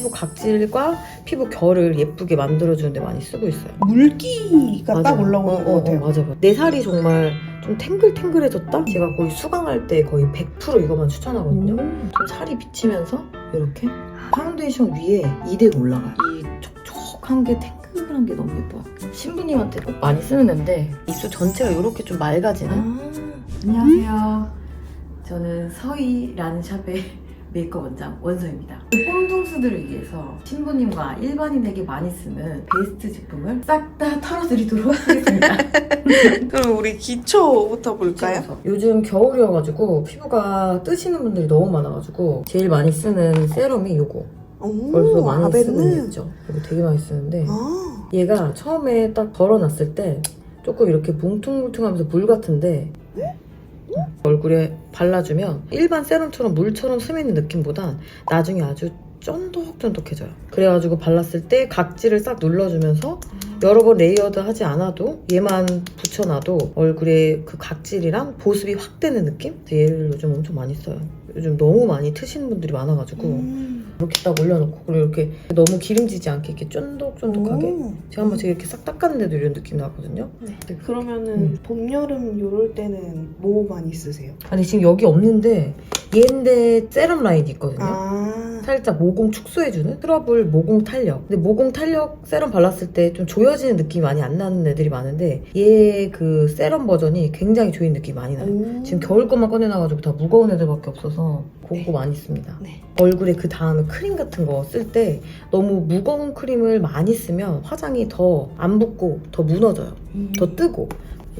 피부 각질과 피부 결을 예쁘게 만들어주는데 많이 쓰고 있어요. 물기가 딱 올라오는 것 같아요. 맞아. 내 살이 정말 좀 탱글탱글해졌다? 제가 거의 수강할 때 거의 100% 이거만 추천하거든요. 좀 살이 비치면서 이렇게 파운데이션 위에 이대가 올라가요. 이 촉촉한 게 탱글한 게 너무 예뻐요. 신부님한테 꼭 많이 쓰는 앤데 입술 전체가 이렇게 좀 맑아지는. 안녕하세요. 저는 서희라는 샵의 메이크업 원장 원서입니다. 꼼둥수들을 위해서 신부님과 일반인에게 많이 쓰는 베스트 제품을 싹 다 털어드리도록 하겠습니다. 그럼 우리 기초부터 볼까요? 요즘 겨울이어가지고 피부가 뜨시는 분들이 너무 많아가지고 제일 많이 쓰는 세럼이 요거. 벌써 많이 쓰고 있죠. 이거 되게 많이 쓰는데 얘가 처음에 딱 덜어놨을 때 조금 이렇게 뭉퉁뭉퉁하면서 물 같은데 얼굴에 발라주면 일반 세럼처럼 물처럼 스미는 느낌보단 나중에 아주 쫀득쫀득해져요. 그래가지고 발랐을 때 각질을 싹 눌러주면서 여러 번 레이어드 하지 않아도 얘만 붙여놔도 얼굴에 그 각질이랑 보습이 확 되는 느낌? 얘를 요즘 엄청 많이 써요. 요즘 너무 많이 트시는 분들이 많아가지고 이렇게 딱 올려놓고 그리고 이렇게 너무 기름지지 않게 이렇게 쫀득쫀득하게 제가 한번 이렇게 싹 닦았는데도 이런 느낌 나거든요. 네. 그러면은 봄, 여름 요럴 때는 뭐 많이 쓰세요? 아니 지금 여기 없는데 얘인데 세럼 라인이 있거든요. 살짝 모공 축소해주는 트러블 모공 탄력. 근데 모공 탄력 세럼 발랐을 때 좀 조여지는 느낌이 많이 안 나는 애들이 많은데 얘 그 세럼 버전이 굉장히 조이는 느낌이 많이 나요. 지금 겨울 것만 꺼내놔가지고 다 무거운 애들밖에 없어서 그거 많이 씁니다. 얼굴에 그 다음에 크림 같은 거 쓸 때 너무 무거운 크림을 많이 쓰면 화장이 더 안 붓고 더 무너져요. 더 뜨고.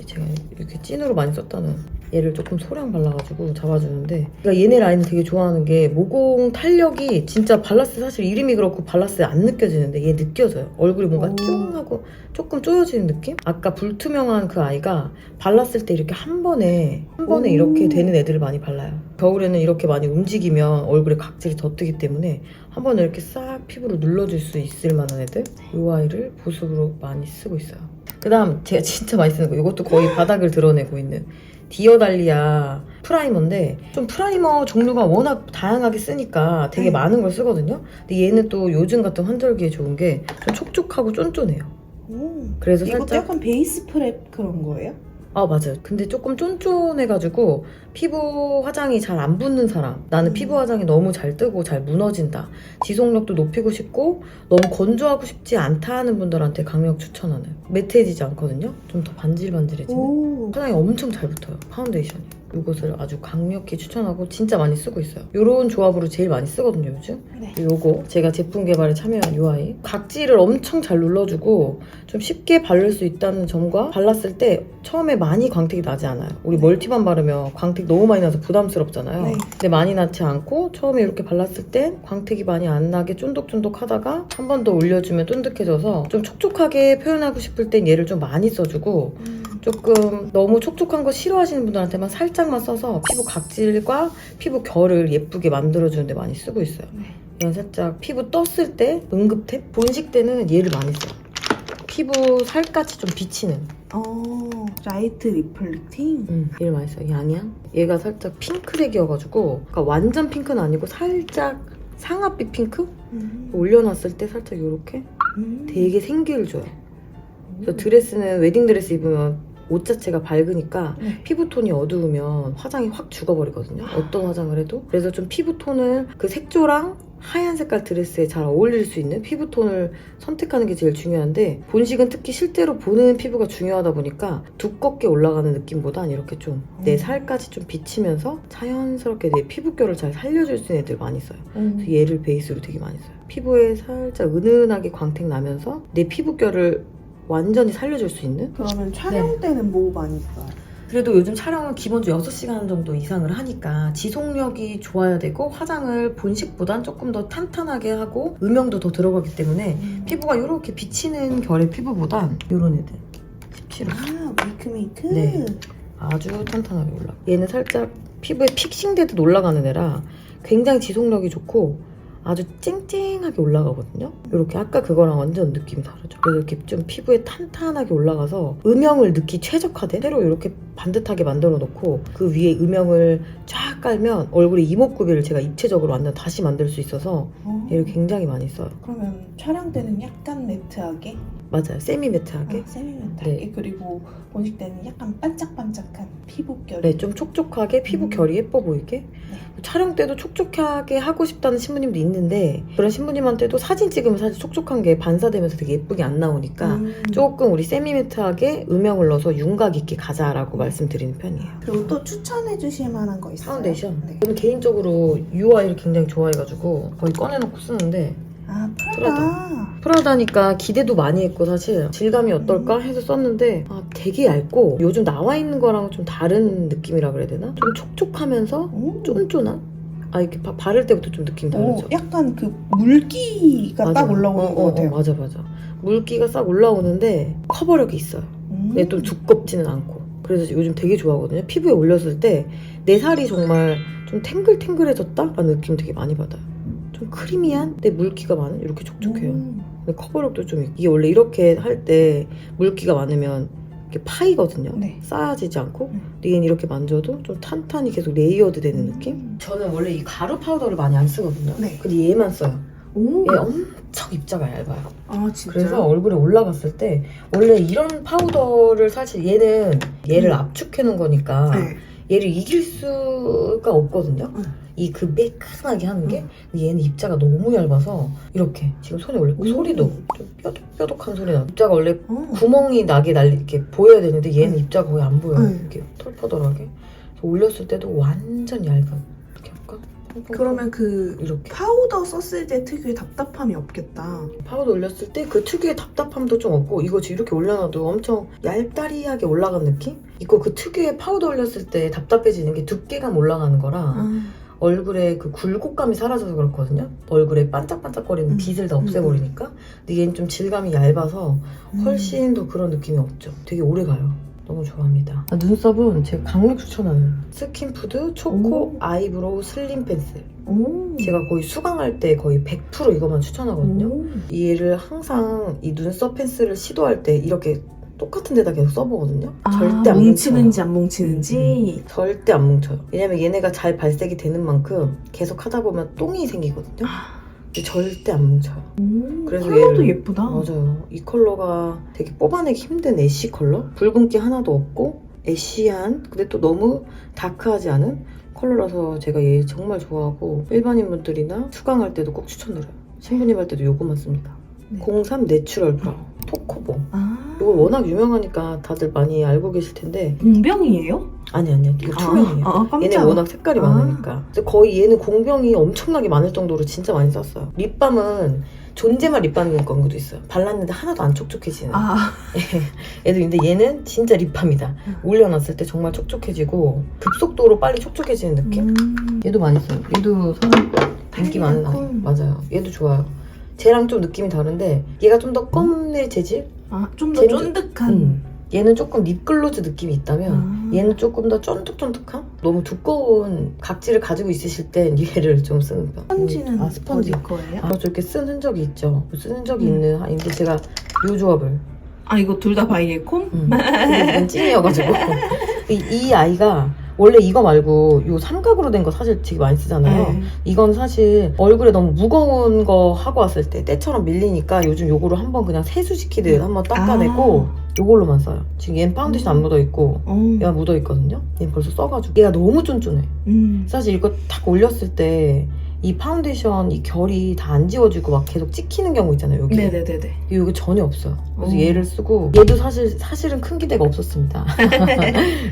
제가 이렇게 찐으로 많이 썼다는 얘를 조금 소량 발라가지고 잡아주는데 그러니까 얘네 라인을 되게 좋아하는 게 모공 탄력이 진짜 발랐을 때 사실 이름이 그렇고 발랐을 때 안 느껴지는데 얘 느껴져요. 얼굴이 뭔가 쫑 하고 조금 쪼여지는 느낌? 아까 불투명한 그 아이가 발랐을 때 이렇게 한 번에 이렇게 되는 애들을 많이 발라요. 겨울에는 이렇게 많이 움직이면 얼굴에 각질이 더 뜨기 때문에 한 번에 이렇게 싹 피부로 눌러줄 수 있을 만한 애들 이 아이를 보습으로 많이 쓰고 있어요. 그 다음 제가 진짜 많이 쓰는 거 이것도 거의 바닥을 드러내고 있는 디어달리아 프라이머인데 좀 프라이머 종류가 워낙 다양하게 쓰니까 되게 많은 걸 쓰거든요. 근데 얘는 또 요즘 같은 환절기에 좋은 게 좀 촉촉하고 쫀쫀해요. 그래서 이것도 살짝 약간 베이스 프랩 그런 거예요? 아 맞아요. 근데 조금 쫀쫀해가지고 피부 화장이 잘 안 붙는 사람 나는 피부 화장이 너무 잘 뜨고 잘 무너진다 지속력도 높이고 싶고 너무 건조하고 싶지 않다 하는 분들한테 강력 추천하는 매트해지지 않거든요. 좀 더 반질반질해지는 화장이 엄청 잘 붙어요. 파운데이션이 이것을 아주 강력히 추천하고 진짜 많이 쓰고 있어요. 이런 조합으로 제일 많이 쓰거든요 요즘. 요거 제가 제품 개발에 참여한 이 아이 각질을 엄청 잘 눌러주고 좀 쉽게 바를 수 있다는 점과 발랐을 때 처음에 많이 광택이 나지 않아요. 우리 멀티밤 바르면 광택 너무 많이 나서 부담스럽잖아요. 근데 많이 나지 않고 처음에 이렇게 발랐을 때 광택이 많이 안 나게 쫀득쫀득 하다가 한 번 더 올려주면 쫀득해져서 좀 촉촉하게 표현하고 싶을 땐 얘를 좀 많이 써주고 조금 너무 촉촉한 거 싫어하시는 분들한테만 살짝만 써서 피부 각질과 피부 결을 예쁘게 만들어주는데 많이 쓰고 있어요. 얘는 살짝 피부 떴을 때 응급템? 본식 때는 얘를 많이 써요. 피부 살갗이 좀 비치는 라이트 리플렉팅? 얘를 많이 써요. 양양. 얘가 살짝 핑크색이어가지고 그러니까 완전 핑크는 아니고 살짝 상아빛 핑크? 올려놨을 때 살짝 이렇게 되게 생기를 줘요. 그래서 드레스는 웨딩드레스 입으면 옷 자체가 밝으니까 피부톤이 어두우면 화장이 확 죽어버리거든요. 어떤 화장을 해도. 그래서 좀 피부톤을 그 색조랑 하얀 색깔 드레스에 잘 어울릴 수 있는 피부톤을 선택하는 게 제일 중요한데 본식은 특히 실제로 보는 피부가 중요하다 보니까 두껍게 올라가는 느낌보단 이렇게 좀 내 살까지 좀 비치면서 자연스럽게 내 피부결을 잘 살려줄 수 있는 애들 많이 써요. 그래서 얘를 베이스로 되게 많이 써요. 피부에 살짝 은은하게 광택 나면서 내 피부결을 완전히 살려줄 수 있는? 그러면 촬영 때는 뭐 많이 써요? 그래도 요즘 촬영은 기본적으로 6시간 정도 이상을 하니까 지속력이 좋아야 되고 화장을 본식보단 조금 더 탄탄하게 하고 음영도 더 들어가기 때문에 피부가 이렇게 비치는 결의 피부보단 이런 애들 17호 메이크 네, 아주 탄탄하게 올라가. 얘는 살짝 피부에 픽싱되듯 올라가는 애라 굉장히 지속력이 좋고 아주 쨍쨍하게 올라가거든요. 이렇게 아까 그거랑 완전 느낌이 다르죠. 그래서 이렇게 좀 피부에 탄탄하게 올라가서 음영을 넣기 최적화된 새로 이렇게 반듯하게 만들어 놓고 그 위에 음영을 쫙 깔면 얼굴에 이목구비를 제가 입체적으로 완전 다시 만들 수 있어서 얘를 굉장히 많이 써요. 그러면 촬영 때는 약간 매트하게? 맞아요. 세미 매트하게. 세미 매트하게. 네. 그리고 본식 때는 약간 반짝반짝한 피부결. 네, 좀 촉촉하게 피부 결이 예뻐 보이게. 촬영 때도 촉촉하게 하고 싶다는 신부님도 있는데 그런 신부님한테도 사진 찍으면 사실 촉촉한 게 반사되면서 되게 예쁘게 안 나오니까 조금 우리 세미매트하게 음영을 넣어서 윤곽 있게 가자라고 말씀드리는 편이에요. 그리고 또 추천해 주실 만한 거 있어요? 파운데이션? 네. 저는 개인적으로 UI를 굉장히 좋아해가지고 거의 꺼내놓고 쓰는데 프라다니까 기대도 많이 했고 사실 질감이 어떨까 해서 썼는데 되게 얇고 요즘 나와 있는 거랑 좀 다른 느낌이라 그래야 되나? 좀 촉촉하면서 쫀쫀한? 이렇게 바를 때부터 좀 느낌이 다르죠? 약간 그 물기가 딱 올라오는 것 같아요. 맞아. 물기가 싹 올라오는데 커버력이 있어요. 근데 좀 두껍지는 않고 그래서 요즘 되게 좋아하거든요. 피부에 올렸을 때 내 살이 정말 좀 탱글탱글해졌다? 라는 느낌 되게 많이 받아요. 좀 크리미한데 물기가 많은 이렇게 촉촉해요. 근데 커버력도 좀 이게 원래 이렇게 할 때 물기가 많으면 이렇게 파이거든요. 네. 쌓아지지 않고 근데 얘는 이렇게 만져도 좀 탄탄히 계속 레이어드 되는 느낌? 저는 원래 이 가루 파우더를 많이 안 쓰거든요. 네. 근데 얘만 써요. 오. 얘 엄청 입자가 얇아요. 아 진짜요? 그래서 얼굴에 올라갔을 때 원래 이런 파우더를 사실 얘를 압축해 놓은 거니까 네. 얘를 이길 수가 없거든요. 이 그 매끈하게 하는 게 얘는 입자가 너무 얇아서 이렇게 지금 손에 올렸고 소리도 좀 뾰족뾰족한 소리 나. 입자가 원래 구멍이 나게 이렇게 보여야 되는데 얘는 입자가 거의 안 보여요. 이렇게 털퍼덜하게. 그래서 올렸을 때도 완전 얇은. 이렇게 할까? 그러면 그 이렇게 파우더 썼을 때 특유의 답답함이 없겠다. 파우더 올렸을 때 그 특유의 답답함도 좀 없고 이거 지금 이렇게 올려놔도 엄청 얄다리하게 올라간 느낌? 이거 그 특유의 파우더 올렸을 때 답답해지는 게 두께감 올라가는 거랑 얼굴에 그 굴곡감이 사라져서 그렇거든요. 얼굴에 반짝반짝거리는 빛을 다 없애버리니까. 근데 얘는 좀 질감이 얇아서 훨씬 더 그런 느낌이 없죠. 되게 오래가요. 너무 좋아합니다. 눈썹은 제가 강력 추천하는 스킨푸드 초코 아이브로우 슬림 펜슬. 제가 거의 수강할 때 거의 100% 이거만 추천하거든요. 얘를 항상 이 눈썹 펜슬을 시도할 때 이렇게 똑같은 데다 계속 써보거든요. 절대 안 뭉치는지 뭉쳐요. 안 뭉치는지. 절대 안 뭉쳐요. 왜냐면 얘네가 잘 발색이 되는 만큼 계속 하다 보면 똥이 생기거든요. 근데 절대 안 뭉쳐요. 그래서 컬러도 예쁘다. 맞아요. 이 컬러가 되게 뽑아내기 힘든 애쉬 컬러? 붉은기 하나도 없고 애쉬한 근데 또 너무 다크하지 않은 컬러라서 제가 얘 정말 좋아하고 일반인 분들이나 수강할 때도 꼭 추천드려요. 신부님 할 때도 요거만 씁니다. 03 내추럴 브라운 토코보. 이거 워낙 유명하니까 다들 많이 알고 계실 텐데 공병이에요? 아니 이거 투명이에요. 얘네 워낙 색깔이 많으니까. 그래서 거의 얘는 공병이 엄청나게 많을 정도로 진짜 많이 썼어요. 립밤은 존재만 립밤인 광고도 있어요. 발랐는데 하나도 안 촉촉해지는. 얘도 근데 얘는 진짜 립밤이다. 올려놨을 때 정말 촉촉해지고 급속도로 빨리 촉촉해지는 느낌? 얘도 많이 써요. 얘도 사람 인기 많은 아이. 맞아요. 얘도 좋아요. 쟤랑 좀 느낌이 다른데 얘가 좀 더 껌의 재질? 좀 더 쫀득한. 얘는 조금 립글로즈 느낌이 있다면 얘는 조금 더 쫀득쫀득한? 너무 두꺼운 각질을 가지고 있으실 땐 얘를 좀 쓰는 편. 스펀지는 스펀지 어디 거예요? 저렇게 쓴 흔적이 있죠. 쓴 흔적이 있는 아인데 제가 요 조합을 이거 둘 다 바이에콤? 근데 이건 찐이어가지고 이 아이가 원래 이거 말고 요 삼각으로 된 거 사실 되게 많이 쓰잖아요. 이건 사실 얼굴에 너무 무거운 거 하고 왔을 때 때처럼 밀리니까 요즘 요거로 한번 그냥 세수시키듯 한번 닦아내고 요걸로만 써요. 지금 얘는 파운데이션 안 묻어있고 얘가 묻어있거든요. 얘는 벌써 써가지고 얘가 너무 쫀쫀해. 사실 이거 딱 올렸을 때 이 파운데이션 이 결이 다 안 지워지고 막 계속 찍히는 경우 있잖아요. 여기. 네네네네. 여기 전혀 없어요. 그래서 얘를 쓰고 얘도 사실은 큰 기대가 없었습니다.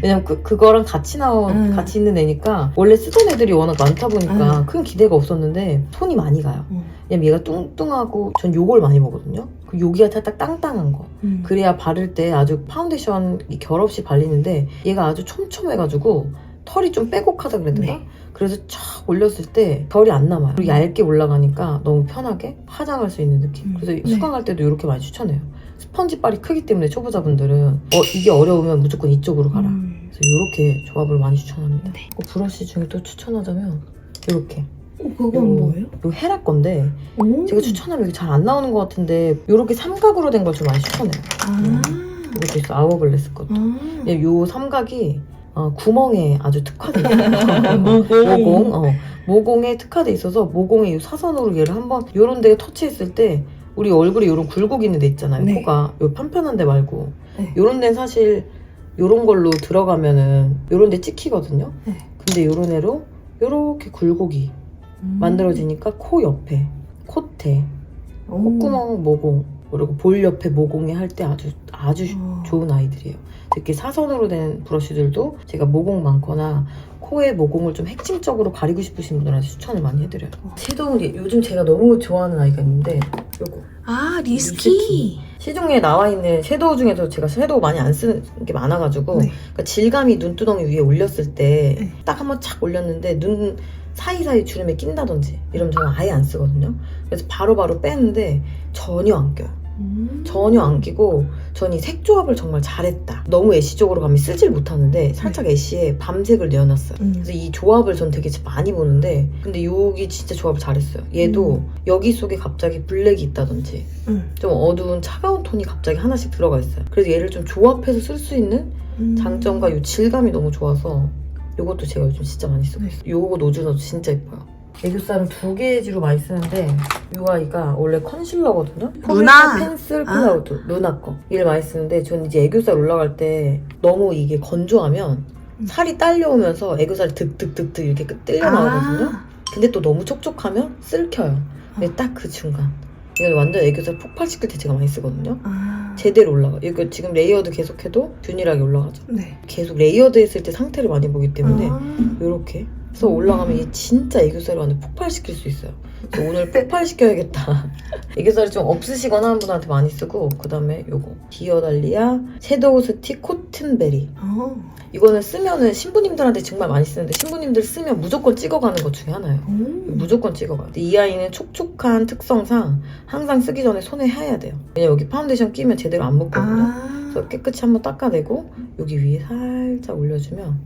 왜냐면 그거랑 같이 같이 있는 애니까 원래 쓰던 애들이 워낙 많다 보니까 큰 기대가 없었는데 손이 많이 가요. 왜냐면 얘가 뚱뚱하고 전 요걸 많이 보거든요. 여기가 살짝 땅땅한 거. 그래야 바를 때 아주 파운데이션 결 없이 발리는데 얘가 아주 촘촘해가지고 털이 좀 빼곡하다 그래야 되나? 그래서 쫙 올렸을 때 결이 안 남아요. 그리고 얇게 올라가니까 너무 편하게 화장할 수 있는 느낌. 그래서 수강할 때도 이렇게 많이 추천해요. 스펀지 빨이 크기 때문에 초보자분들은 이게 어려우면 무조건 이쪽으로 가라. 그래서 이렇게 조합을 많이 추천합니다. 브러쉬 중에 또 추천하자면 이렇게 그건 뭐예요? 요 헤라 건데 오. 제가 추천하면 이게 잘 안 나오는 것 같은데 요렇게 삼각으로 된 걸 좀 많이 추천해요. 이것도 있어. 아워글래스 것도. 요 삼각이 구멍에 아주 특화돼 있어요. 모공에 특화돼 있어서 모공에 요 사선으로 얘를 한번 요런 데 터치했을 때 우리 얼굴에 요런 굴곡 있는 데 있잖아요. 네. 코가 요 판판한 데 말고 네. 요런 데는 사실 요런 걸로 들어가면은 요런 데 찍히거든요. 네. 근데 요런 애로 요렇게 굴곡이 만들어지니까 코 옆에 콧대 콧구멍 모공 그리고 볼 옆에 모공에 할 때 아주 좋은 아이들이에요. 특히 사선으로 된 브러쉬들도 제가 모공 많거나 코의 모공을 좀 핵심적으로 가리고 싶으신 분들한테 추천을 많이 해드려요. 섀도우 요즘 제가 너무 좋아하는 아이가 있는데 요거 리스키. 시중에 나와 있는 섀도우 중에서 제가 섀도우 많이 안 쓰는 게 많아가지고 네. 그러니까 질감이 눈두덩이 위에 올렸을 때 네. 딱 한번 착 올렸는데 눈 사이사이 주름에 낀다든지 이러면 저는 아예 안 쓰거든요. 그래서 바로바로 빼는데 전혀 안 껴요. 전혀 안 끼고 전 이 색 조합을 정말 잘했다. 너무 애쉬 쪽으로 가면 쓰질 못하는데 살짝 애쉬에 밤색을 내어놨어요. 그래서 이 조합을 전 되게 많이 보는데 근데 여기 진짜 조합을 잘했어요. 얘도 여기 속에 갑자기 블랙이 있다든지 좀 어두운 차가운 톤이 갑자기 하나씩 들어가 있어요. 그래서 얘를 좀 조합해서 쓸 수 있는 장점과 이 질감이 너무 좋아서 이것도 제가 요즘 진짜 많이 쓰고 있어요. 요거 노즈너도 진짜 예뻐요. 애교살은 2개지로 많이 쓰는데 이 아이가 원래 컨실러거든요. 루나! 펜슬 클라우드 루나 거 얘를 많이 쓰는데 저는 이제 애교살 올라갈 때 너무 이게 건조하면 살이 딸려오면서 애교살이 득득득득 이렇게 뜰려 나오거든요. 근데 또 너무 촉촉하면 쓸켜요. 근데 딱 그 중간 이건 완전 애교살 폭발시킬 때 제가 많이 쓰거든요. 제대로 올라가. 이거 지금 레이어드 계속해도 균일하게 올라가죠. 네. 계속 레이어드 했을 때 상태를 많이 보기 때문에 이렇게 해서 올라가면 얘 진짜 애교살을 완전 폭발시킬 수 있어요. 그래서 오늘 폭발시켜야겠다. 애교살이 좀 없으시거나 하는 분한테 많이 쓰고 그 다음에 요거 디어달리아 섀도우 스틱 코튼베리 이거는 쓰면은 신부님들한테 정말 많이 쓰는데 신부님들 쓰면 무조건 찍어가는 것 중에 하나예요. 무조건 찍어가요. 근데 이 아이는 촉촉한 특성상 항상 쓰기 전에 손에 해야 돼요. 왜냐면 여기 파운데이션 끼면 제대로 안 묻거든요. 그래서 깨끗이 한번 닦아내고 여기 위에 살짝 올려주면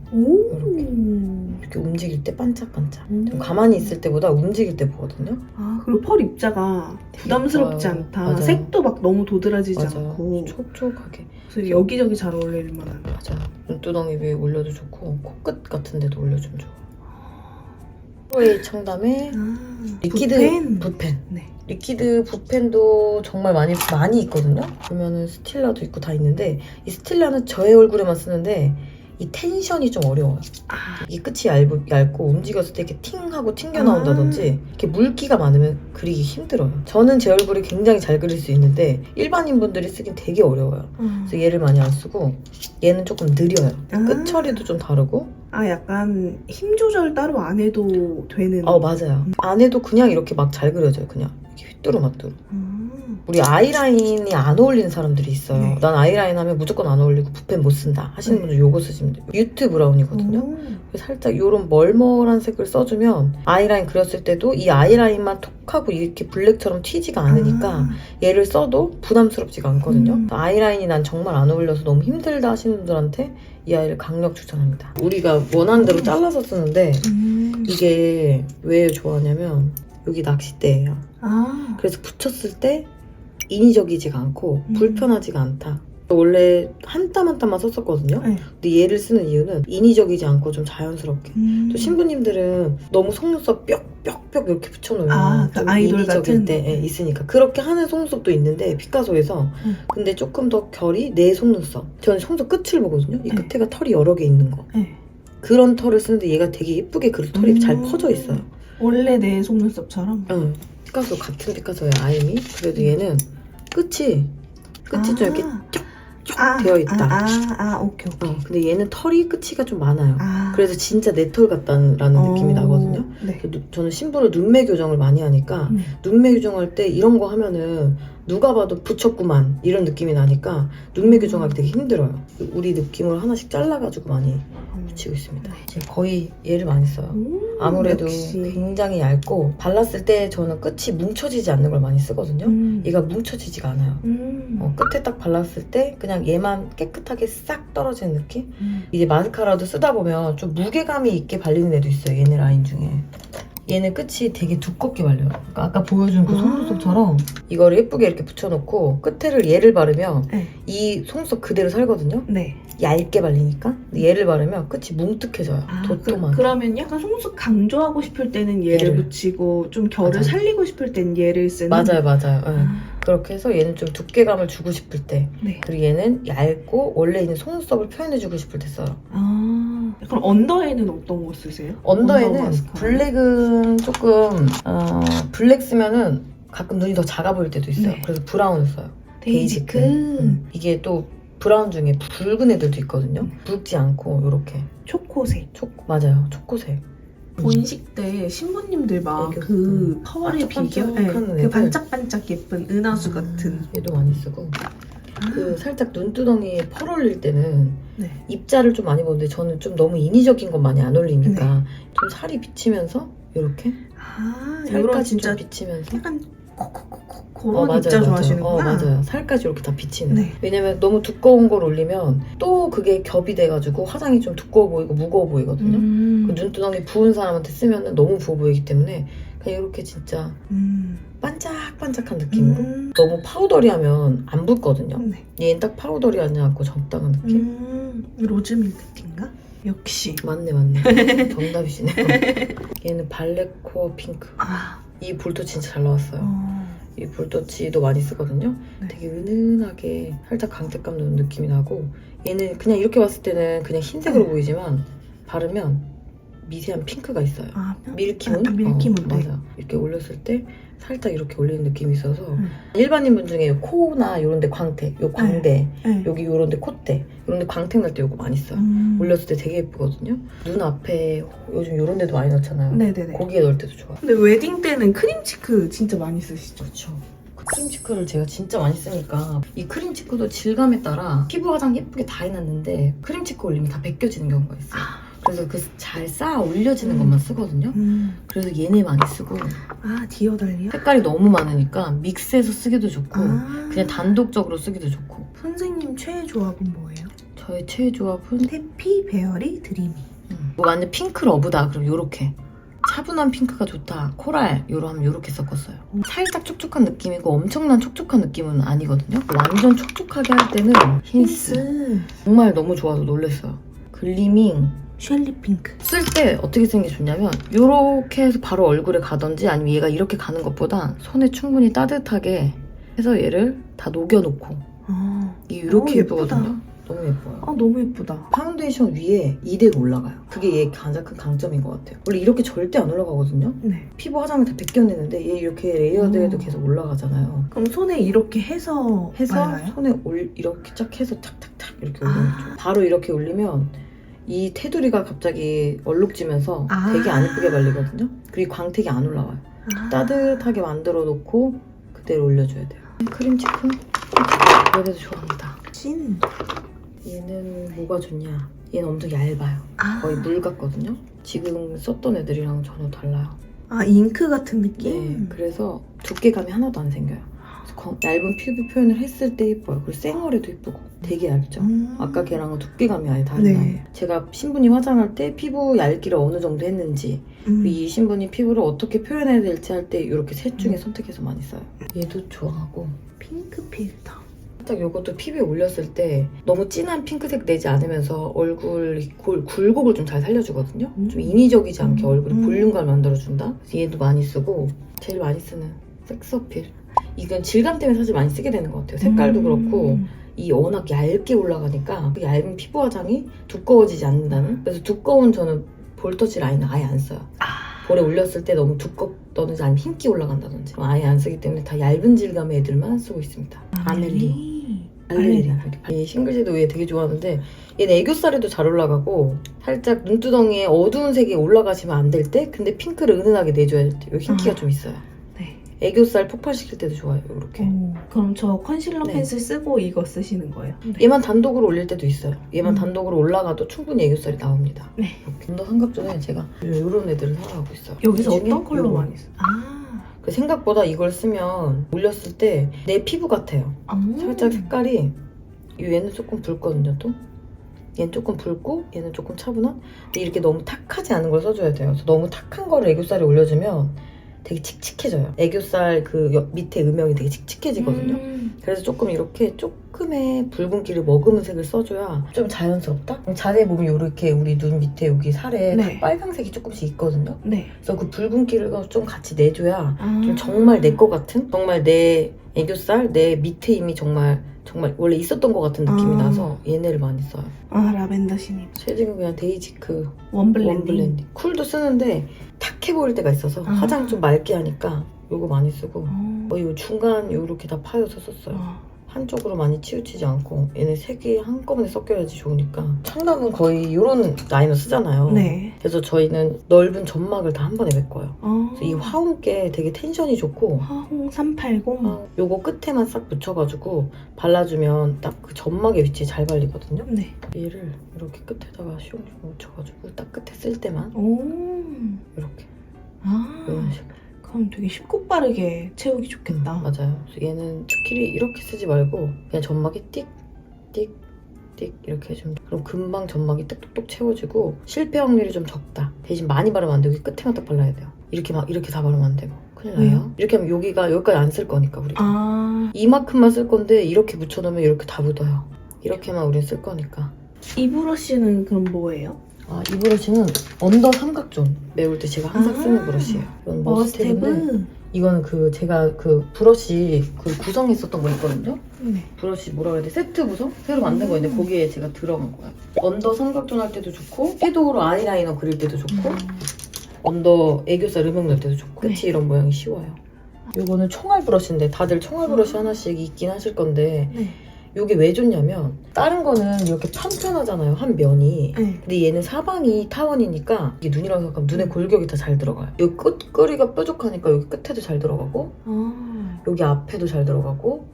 이렇게 움직일 때 반짝반짝. 좀 가만히 있을 때보다 움직일 때 보거든요. 그리고 펄 입자가 부담스럽지 예뻐요. 않다. 맞아요. 색도 막 너무 도드라지지 맞아요. 않고 촉촉하게. 그래서 여기저기 잘 어울릴 만한. 맞아. 눈두덩이 위에 올려도 좋고 코끝 같은 데도 올려주면 좋아. 프로웨이 청담에 리퀴드 붓펜. 네. 리퀴드 붓펜도 정말 많이 있거든요. 보면은 스틸라도 있고 다 있는데 이 스틸라는 저의 얼굴에만 쓰는데 이 텐션이 좀 어려워요. 이게 끝이 얇고 움직였을 때 이렇게 팅 하고 튕겨 나온다든지 이렇게 물기가 많으면 그리기 힘들어요. 저는 제 얼굴이 굉장히 잘 그릴 수 있는데 일반인 분들이 쓰긴 되게 어려워요. 그래서 얘를 많이 안 쓰고 얘는 조금 느려요. 끝 처리도 좀 다르고 약간 힘 조절 따로 안 해도 되는. 맞아요. 안 해도 그냥 이렇게 막 잘 그려져요. 그냥 이렇게 휘뚜루마뚜루. 우리 아이라인이 안 어울리는 사람들이 있어요. 네. 난 아이라인 하면 무조건 안 어울리고 붓펜 못 쓴다 하시는 분들 요거 쓰시면 돼요. 뮤트 브라운이거든요. 살짝 요런 멀멀한 색을 써주면 아이라인 그렸을 때도 이 아이라인만 톡하고 이렇게 블랙처럼 튀지가 않으니까 얘를 써도 부담스럽지가 않거든요. 아이라인이 난 정말 안 어울려서 너무 힘들다 하시는 분들한테 이 아이를 강력 추천합니다. 우리가 원하는 대로 잘라서 쓰는데 이게 왜 좋아하냐면 여기 낚싯대예요. 그래서 붙였을 때 인위적이지가 않고 불편하지가 않다. 원래 한 땀 한 땀만 썼었거든요. 네. 근데 얘를 쓰는 이유는 인위적이지 않고 좀 자연스럽게. 또 신부님들은 너무 속눈썹 뾱뾱 이렇게 붙여놓으면 그 좀 아이돌 인위적일 같은? 때 있으니까 그렇게 하는 속눈썹도 있는데 피카소에서 근데 조금 더 결이 내 속눈썹. 저는 속눈썹 끝을 보거든요. 이 끝에가 털이 여러 개 있는 거. 그런 털을 쓰는데 얘가 되게 예쁘게 그 털이 잘 퍼져 있어요. 원래 내 속눈썹처럼? 응. 피카소 같은 피카소야 아임이. 그래도 얘는 끝이 좀 이렇게 쫙 되어 있다. 오케이. 근데 얘는 털이 끝이가 좀 많아요. 그래서 진짜 내 털 같다라는 느낌이 나거든요. 네. 저는 신부를 눈매 교정을 많이 하니까 눈매 교정할 때 이런 거 하면은 누가 봐도 붙였구만 이런 느낌이 나니까 눈매 교정하기 되게 힘들어요. 우리 느낌을 하나씩 잘라가지고 많이 붙이고 있습니다. 지금 거의 얘를 많이 써요. 아무래도 역시. 굉장히 얇고 발랐을 때 저는 끝이 뭉쳐지지 않는 걸 많이 쓰거든요. 얘가 뭉쳐지지가 않아요. 끝에 딱 발랐을 때 그냥 얘만 깨끗하게 싹 떨어지는 느낌? 이제 마스카라도 쓰다 보면 좀 무게감이 있게 발리는 애도 있어요. 얘네 라인 중에. 얘는 끝이 되게 두껍게 발려요. 그러니까 아까 보여준 그 속눈썹처럼 이거를 예쁘게 이렇게 붙여놓고 끝에를 얘를 바르면 네. 이 속눈썹 그대로 살거든요. 네. 얇게 발리니까. 근데 얘를 바르면 끝이 뭉툭해져요. 도톰하게. 그러면 약간 속눈썹 강조하고 싶을 때는 얘를 얘를. 붙이고 좀 결을 맞아요. 살리고 싶을 땐 얘를 쓰는. 맞아요. 네. 아. 그렇게 해서 얘는 좀 두께감을 주고 싶을 때, 네. 그리고 얘는 얇고 원래 있는 속눈썹을 표현해주고 싶을 때 써요. 아. 그럼 언더에는 어떤 거 쓰세요? 언더에는 마스카라. 블랙은 조금 블랙 쓰면은 가끔 눈이 더 작아 보일 때도 있어요. 네. 그래서 브라운을 써요. 데이지크. 이게 또 브라운 중에 붉은 애들도 있거든요. 붉지 않고 요렇게 초코색. 맞아요. 초코색. 본식 때 신부님들 막 애교. 그 파워의 비결, 반짝반짝한 그 애들. 반짝반짝 예쁜 은하수 같은. 얘도 많이 쓰고. 그 살짝 눈두덩이에 펄 올릴 때는 네. 입자를 좀 많이 보는데 저는 좀 너무 인위적인 건 많이 안 올리니까 좀 살이 비치면서 이렇게 아, 이런 살까지 진짜 좀 비치면서 약간 콕콕콕콕 그런 입자 맞아요. 좋아하시는구나. 맞아요. 살까지 이렇게 다 비치는. 네. 왜냐면 너무 두꺼운 걸 올리면 또 그게 겹이 돼가지고 화장이 좀 두꺼워 보이고 무거워 보이거든요. 그 눈두덩이 부은 사람한테 쓰면 너무 부어 보이기 때문에 그냥 이렇게 진짜 반짝반짝한 느낌으로. 너무 파우더리하면 안 붓거든요. 네. 얘는 딱 파우더리하지 않고 적당한 느낌. 로즈밀크티인가? 역시. 맞네. 정답이시네요. 얘는 발렛 코어 핑크. 아. 이 볼터치 진짜 잘 나왔어요. 이 볼터치도 많이 쓰거든요. 네. 되게 은은하게 살짝 강색감 나는 느낌이 나고, 얘는 그냥 이렇게 봤을 때는 그냥 흰색으로 네. 보이지만 바르면 미세한 핑크가 있어요. 아, 밀키문? 밀키문. 네. 맞아. 이렇게 올렸을 때 살짝 이렇게 올리는 느낌이 있어서 일반인 분 중에 코나 이런 데 광택, 요 광대, 네. 여기 요런 데 콧대, 요런 데 광택 날 때 요거 많이 써요. 올렸을 때 되게 예쁘거든요. 눈 앞에 요즘 요런 데도 많이 넣잖아요. 네네네. 거기에 넣을 때도 좋아요. 근데 웨딩 때는 크림치크 진짜 많이 쓰시죠? 그렇죠. 크림치크를 제가 진짜 많이 쓰니까 이 크림치크도 질감에 따라 피부 화장 예쁘게 다 해놨는데 크림치크 올리면 다 벗겨지는 경우가 있어요. 그래서 그 잘 쌓아 올려지는 것만 쓰거든요. 그래서 얘네 많이 쓰고. 아, 디어달리아? 색깔이 너무 많으니까 믹스해서 쓰기도 좋고 그냥 아. 단독적으로 쓰기도 좋고. 선생님 최애 조합은 뭐예요? 저의 최애 조합은 태피, 베어리, 드리미. 뭐 완전 핑크 러브다 그럼 요렇게 차분한 핑크가 좋다 코랄 요로 하면 요렇게 섞었어요. 살짝 촉촉한 느낌이고 엄청난 촉촉한 느낌은 아니거든요. 완전 촉촉하게 할 때는 힌스 정말 너무 좋아서 놀랐어요. 글리밍 쉘리 핑크. 쓸 때 어떻게 쓰는 게 좋냐면 요렇게 해서 바로 얼굴에 가던지 아니면 얘가 이렇게 가는 것보다 손에 충분히 따뜻하게 해서 얘를 다 녹여놓고 이게 이렇게 예쁘거든요. 너무 예뻐요. 아, 너무 예쁘다. 파운데이션 위에 이대가 올라가요. 그게 얘 가장 큰 강점인 것 같아요. 원래 이렇게 절대 안 올라가거든요. 네. 피부 화장을 다 벗겨내는데 얘 이렇게 레이어드에도 계속 올라가잖아요. 그럼 손에 이렇게 해서 발라요? 손에 이렇게 쫙 해서 탁탁탁 이렇게 올리는 거죠. 바로 이렇게 올리면 이 테두리가 갑자기 얼룩지면서 되게 안 예쁘게 발리거든요. 그리고 광택이 안 올라와요. 따뜻하게 만들어 놓고 그대로 올려줘야 돼요. 크림치크 얘네도 좋아합니다. 찐. 얘는 뭐가 좋냐? 얘는 엄청 얇아요. 거의 물 같거든요. 지금 썼던 애들이랑 전혀 달라요. 아, 잉크 같은 네, 느낌? 그래서 두께감이 하나도 안 생겨요. 그래서 얇은 피부 표현을 했을 때 예뻐요. 그리고 생얼에도 예쁘고 되게 얇죠. 아까 걔랑은 두께감이 아예 다르다. 네. 제가 신부님 화장할 때 피부 얇기를 어느 정도 했는지 그리고 이 신부님 피부를 어떻게 표현해야 될지 할 때 이렇게 셋 중에 선택해서 많이 써요. 얘도 좋아하고 핑크 필터. 살짝 이것도 피부에 올렸을 때 너무 진한 핑크색 내지 않으면서 얼굴 굴곡을 좀 잘 살려주거든요. 좀 인위적이지 않게 얼굴에 볼륨감을 만들어준다. 그래서 얘도 많이 쓰고 제일 많이 쓰는 섹스어필. 이건 질감 때문에 사실 많이 쓰게 되는 것 같아요. 색깔도 그렇고 이 워낙 얇게 올라가니까 그 얇은 피부 화장이 두꺼워지지 않는다는. 그래서 두꺼운 저는 볼터치 라인은 아예 안 써요. 볼에 올렸을 때 너무 두껍다든지 아니면 흰기 올라간다든지 아예 안 쓰기 때문에 다 얇은 질감의 애들만 쓰고 있습니다. 알레리. 이 싱글섀도우 얘 되게 좋아하는데 얘는 애교살에도 잘 올라가고 살짝 눈두덩이에 어두운 색이 올라가시면 안 될 때 근데 핑크를 은은하게 내줘야 될 때 이 흰기가 좀 있어요. 네. 애교살 폭발시킬 때도 좋아요. 이렇게. 그럼 저 컨실러 네. 펜슬 쓰고 이거 쓰시는 거예요? 네. 얘만 단독으로 올릴 때도 있어요. 얘만 단독으로 올라가도 충분히 애교살이 나옵니다. 네. 좀더 삼각 전에 제가 이런 애들을 사용하고 있어요. 여기서 이 중에 어떤 컬러 요거. 많이 써요? 그 생각보다 이걸 쓰면 올렸을 때 내 피부 같아요. 살짝 색깔이 얘는 조금 붉거든요 또. 얘는 조금 붉고 얘는 조금 차분한. 근데 이렇게 너무 탁하지 않은 걸 써줘야 돼요. 그래서 너무 탁한 거를 애교살에 올려주면 되게 칙칙해져요. 애교살 그 밑에 음영이 되게 칙칙해지거든요. 그래서 조금 이렇게 조금의 붉은기를 머금은 색을 써줘야 좀 자연스럽다? 자세히 보면 이렇게 우리 눈 밑에 여기 살에 네. 빨강색이 조금씩 있거든요. 네. 그래서 그 붉은기를 좀 같이 내줘야 좀 정말 내 것 같은? 정말 내 애교살, 내 밑에 이미 정말 원래 있었던 것 같은 느낌이 나서 얘네를 많이 써요. 아, 라벤더 신입. 쉐딩은 그냥 데이지크 원블렌딩. 쿨도 쓰는데 탁해 보일 때가 있어서 화장 좀 맑게 하니까 요거 많이 쓰고 요 중간 요렇게 다 파여서 썼어요. 한쪽으로 많이 치우치지 않고 얘네 색이 한꺼번에 섞여야지 좋으니까. 청담은 거의 이런 라이너 쓰잖아요. 네. 그래서 저희는 넓은 점막을 다 한 번에 메꿔요. 어. 그래서 이 화홍께 되게 텐션이 좋고 화홍 380. 요거 끝에만 싹 붙여가지고 발라주면 딱 그 점막의 위치에 잘 발리거든요. 네. 얘를 이렇게 끝에다가 슝슝 묻혀가지고 딱 끝에 쓸 때만 오. 이렇게 아. 이런 식으로. 그럼 되게 쉽고 빠르게 채우기 좋겠다. 맞아요. 그래서 얘는 스킬이 이렇게 쓰지 말고 그냥 점막이 띡, 띡, 띡 이렇게 해주면 돼. 그럼 금방 점막이 똑똑똑 채워지고 실패 확률이 좀 적다. 대신 많이 바르면 안 되고 여기 끝에만 딱 발라야 돼요. 이렇게 다 바르면 안 되고. 큰일 나요. 왜요? 이렇게 하면 여기까지 안 쓸 거니까 우리가. 아. 이만큼만 쓸 건데 이렇게 묻혀놓으면 이렇게 다 묻어요. 이렇게만 우린 쓸 거니까. 이 브러쉬는 그럼 뭐예요? 이 브러쉬는 언더 삼각존 메울 때 제가 항상 쓰는 브러쉬예요. 이건 머스테브인데 이거는 제가 브러쉬 구성했었던 거 있거든요. 네. 브러쉬 뭐라 그래야 돼? 세트 구성? 새로 만든 거인데 거기에 제가 들어간 거야. 언더 삼각존 할 때도 좋고 섀도우로 아이라이너 그릴 때도 좋고 언더 애교살 음영 낼 때도 좋고 끝이 이런 모양이 쉬워요. 요거는 총알 브러쉬인데 다들 총알 브러쉬 하나씩 있긴 하실 건데 네. 요게 왜 좋냐면 다른 거는 이렇게 편편하잖아요, 한 면이. 네. 근데 얘는 사방이 타원이니까 이게 눈이라고 생각하면 눈에 골격이 다 잘 들어가요. 여기 끝거리가 뾰족하니까 여기 끝에도 잘 들어가고 여기 앞에도 잘 들어가고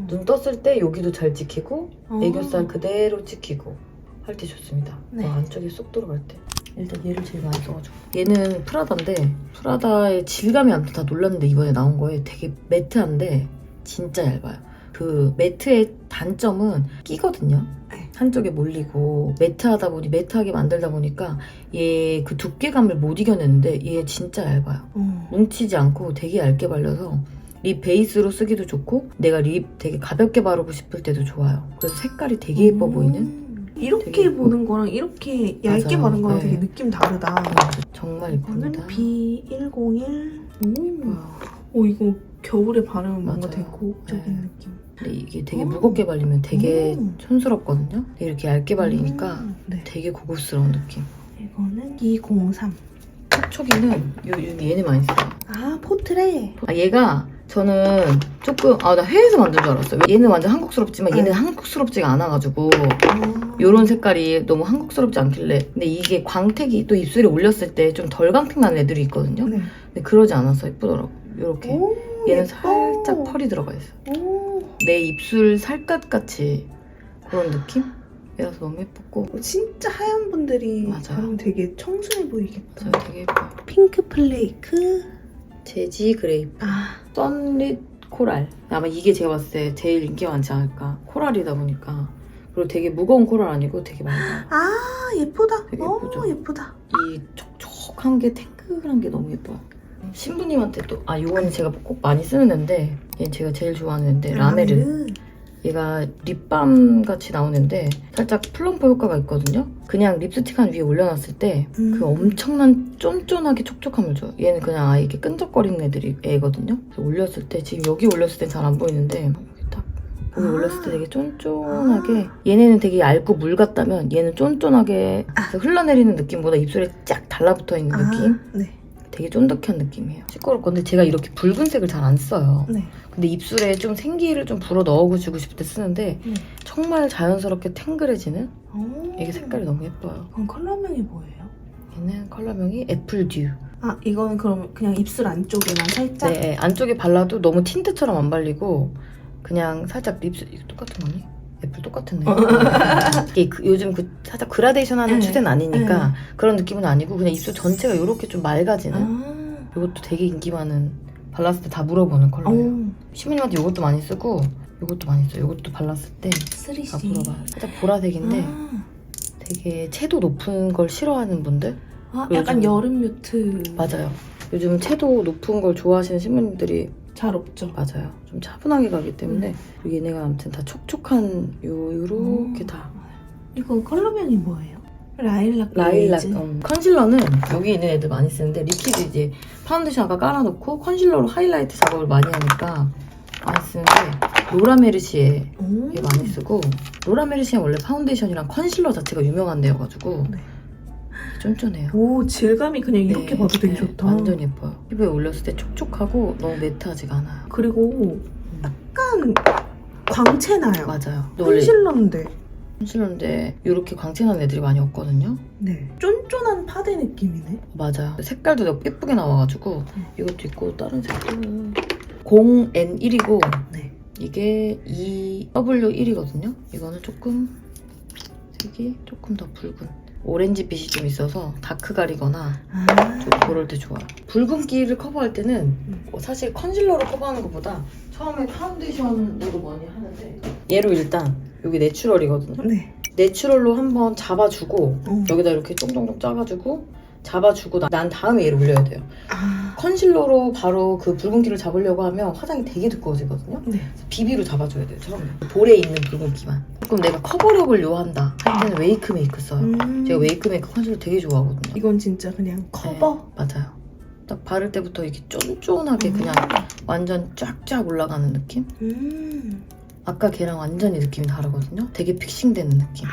눈 떴을 때 여기도 잘 찍히고 애교살 그대로 찍히고 할 때 좋습니다. 네. 안쪽에 쏙 들어갈 때. 일단 얘를 제일 많이 써가지고. 얘는 프라다인데 프라다의 질감이 아무튼 다 놀랐는데 이번에 나온 거에 되게 매트한데 진짜 얇아요. 그 매트의 단점은 끼거든요. 네. 한쪽에 몰리고 매트하게 만들다 보니까 얘 그 두께감을 못 이겨내는데 얘 진짜 얇아요. 뭉치지 않고 되게 얇게 발려서 립 베이스로 쓰기도 좋고 내가 립 되게 가볍게 바르고 싶을 때도 좋아요. 그래서 색깔이 되게 예뻐 보이는? 이렇게 되게 보는 거랑 이렇게 얇게 맞아요. 바른 거랑 네. 되게 느낌 다르다. 정말 이거는 예쁩니다. B101. 와우. 오, 이거 겨울에 바르면 뭔가 맞아요. 되게 고급적인 네. 느낌. 근데 이게 되게 무겁게 발리면 되게 촌스럽거든요. 근데 이렇게 얇게 발리니까 네. 되게 고급스러운 느낌. 이거는 203. 촉촉이는 얘네 많이 써요. 아, 포트레. 얘가 저는 조금 나 해외에서 만든 줄 알았어요. 얘는 완전 한국스럽지만 얘는 네. 한국스럽지가 않아가지고 요런 색깔이 너무 한국스럽지 않길래. 근데 이게 광택이 또 입술에 올렸을 때 좀 덜 광택 나는 애들이 있거든요. 네. 근데 그러지 않아서 예쁘더라고. 요렇게 오, 얘는 예뻐. 살짝 펄이 들어가 있어요. 오, 내 입술 살갗같이 그런 느낌? 이라서 너무 예뻤고. 진짜 하얀 분들이 맞아요. 바르면 되게 청순해 보이겠다. 저 되게 예뻐요. 핑크 플레이크. 재지 그레이프 아, 썬릿 코랄. 아마 이게 제가 봤을 때 제일 인기가 많지 않을까. 코랄이다 보니까. 그리고 되게 무거운 코랄 아니고 되게 맑아요. 아, 예쁘다. 되게 예쁘죠? 예쁘다. 이 촉촉한 게 탱글한 게 너무 예뻐요. 신부님한테 또 요거는 제가 꼭 많이 쓰는 앤데 얘는 제가 제일 좋아하는 앤데 라메르. 얘가 립밤 같이 나오는 앤데 살짝 플럼프 효과가 있거든요. 그냥 립스틱 한 위에 올려놨을 때 그 엄청난 쫀쫀하게 촉촉함을 줘요. 얘는 그냥 아예 이렇게 끈적거리는 애거든요. 그래서 올렸을 때 지금 여기 올렸을 땐 잘 안 보이는데 여기 딱 여기 올렸을 때 되게 쫀쫀하게. 얘네는 되게 얇고 물 같다면 얘는 쫀쫀하게 흘러내리는 느낌보다 입술에 쫙 달라붙어 있는 느낌. 네. 되게 쫀득한 느낌이에요. 시끄럽건데 제가 이렇게 붉은색을 잘 안 써요. 네. 근데 입술에 좀 생기를 좀 불어 넣어주고 싶을 때 쓰는데 정말 자연스럽게 탱글해지는 이게 색깔이 너무 예뻐요. 그럼 컬러명이 뭐예요? 얘는 컬러명이 애플듀. 아, 이거는 그럼 그냥 입술 안쪽에만 살짝? 네, 안쪽에 발라도 너무 틴트처럼 안 발리고 그냥 살짝 립스 이거 똑같은 거니? 애플 똑같은 애. 이게 요즘 살짝 그라데이션 하는 추세는 아니니까 그런 느낌은 아니고 그냥 입술 전체가 이렇게 좀 맑아지는. 이것도 되게 인기 많은, 발랐을 때 다 물어보는 컬러예요. 시민님한테 이것도 많이 쓰고 이것도 많이 써요. 이것도 발랐을 때 다 3C. 물어봐요. 살짝 보라색인데 되게 채도 높은 걸 싫어하는 분들? 아, 약간 요즘- 여름 뮤트. 맞아요. 요즘 채도 높은 걸 좋아하시는 신부님들이 잘 없죠. 맞아요. 좀 차분하게 가기 때문에 그리고 얘네가 아무튼 다 촉촉한 요렇게 다 이건 컬러명이 뭐예요? 라일락 라일락 베이지? 컨실러는 여기 있는 애들 많이 쓰는데 리퀴드 이제 파운데이션 아까 깔아놓고 컨실러로 하이라이트 작업을 많이 하니까 많이 쓰는데 로라메르시에 오. 이게 많이 쓰고 로라메르시는 원래 파운데이션이랑 컨실러 자체가 유명한 데여가지고 네. 쫀쫀해요. 오, 질감이 그냥 이렇게 네, 봐도 되게 네, 좋다. 완전 예뻐요. 피부에 올렸을 때 촉촉하고 너무 매트하지가 않아요. 그리고 약간 광채 나요. 맞아요. 근데 원래 컨실러인데. 컨실러인데 이렇게 광채나는 애들이 많이 없거든요. 네. 쫀쫀한 파데 느낌이네. 맞아요. 색깔도 너무 예쁘게 나와가지고 이것도 있고 다른 색도 0N1이고 네. 이게 EW1이거든요. 이거는 조금 색이 조금 더 붉은 오렌지빛이 좀 있어서 다크 가리거나 아. 좀 그럴 때 좋아요. 붉은기를 커버할 때는 사실 컨실러로 커버하는 것보다 처음에 파운데이션으로 많이 하는데 얘로 일단 여기 내추럴이거든요. 네. 내추럴로 한번 잡아주고 여기다 이렇게 쫑쫑쫑 짜가지고 잡아주고 난 다음에 얘를 올려야 돼요. 아. 컨실러로 바로 그 붉은기를 잡으려고 하면 화장이 되게 두꺼워지거든요. 네. 비비로 잡아줘야 돼요, 처음에. 볼에 있는 붉은기만. 그럼 내가 커버력을 요한다 할 때는 웨이크 메이크 써요. 제가 웨이크 메이크 컨실러 되게 좋아하거든요. 이건 진짜 그냥 커버? 네, 맞아요. 딱 바를 때부터 이게 쫀쫀하게 그냥 완전 쫙쫙 올라가는 느낌? 아까 걔랑 완전히 느낌이 다르거든요. 되게 픽싱되는 느낌.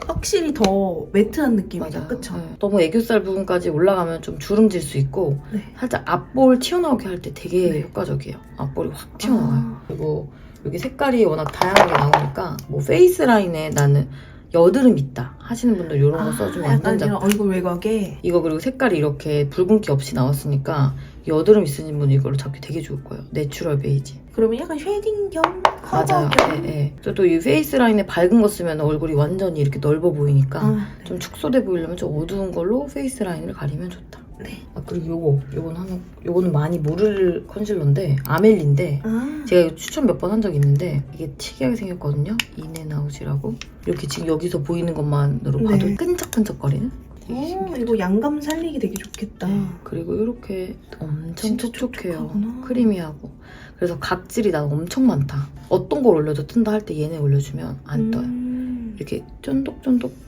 확실히 더 매트한 느낌이다. 맞아요. 그쵸? 네. 너무 애교살 부분까지 올라가면 좀 주름질 수 있고 네. 살짝 앞볼 튀어나오게 할 때 되게 네. 효과적이에요. 앞볼이 확 튀어나와요. 아. 그리고 여기 색깔이 워낙 다양하게 나오니까 뭐 페이스 라인에 나는 여드름 있다 하시는 분들 이런 거 써주면 완전 약간 이런 잡다. 얼굴 외곽에. 이거 그리고 색깔이 이렇게 붉은기 없이 나왔으니까 여드름 있으신 분은 이걸로 잡기 되게 좋을 거예요. 내추럴 베이지. 그러면 약간 쉐딩 겸 커버 맞아요. 겸. 네. 또 이 페이스 라인에 밝은 거 쓰면 얼굴이 완전히 이렇게 넓어 보이니까 아, 좀 축소돼 보이려면 좀 어두운 걸로 페이스 라인을 가리면 좋다. 네. 아, 그리고 요거는 많이 모를 컨실러인데 아멜리인데 아. 제가 이거 추천 몇 번 한 적 있는데 이게 특이하게 생겼거든요. 인앤아웃이라고 이렇게 지금 여기서 보이는 것만으로 봐도 네. 끈적끈적거리는 되게 오, 신기하죠. 이거 양감 살리기 되게 좋겠다. 그리고 이렇게 엄청 진짜 촉촉해요. 촉촉하구나. 크리미하고 그래서 각질이 난 엄청 많다. 어떤 걸 올려도 뜬다 할 때 얘네 올려주면 안 떠요. 이렇게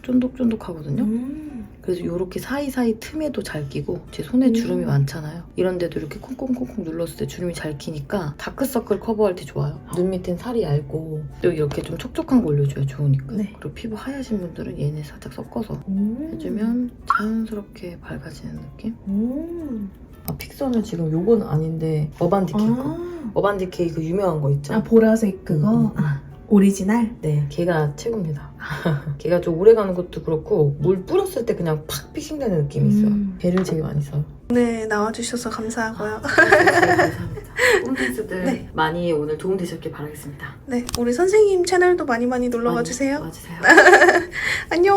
쫀득쫀득하거든요. 그래서 이렇게 사이사이 틈에도 잘 끼고 제 손에 주름이 많잖아요. 이런 데도 이렇게 콩콩콩콩 눌렀을 때 주름이 잘 끼니까 다크서클 커버할 때 좋아요. 눈 밑엔 살이 얇고 또 이렇게 좀 촉촉한 거 올려줘야 좋으니까. 네. 그리고 피부 하얘신 분들은 얘네 살짝 섞어서 오. 해주면 자연스럽게 밝아지는 느낌? 오. 아, 픽서는 지금 요건 아닌데 어반디케이 거. 아. 어반디케이 그 유명한 거 있죠? 아, 보라색 그거? 아, 오리지널? 네, 걔가 최고입니다. 걔가 좀 오래가는 것도 그렇고 물 뿌렸을 때 그냥 팍 픽싱되는 느낌이 있어요. 걔를 제일 많이 써요. 네, 나와주셔서 감사하고요. 감사합니다. 홈페이스들 네. 많이 오늘 도움 되셨길 바라겠습니다. 네, 우리 선생님 채널도 많이 놀러와 주세요. 와주세요. 안녕.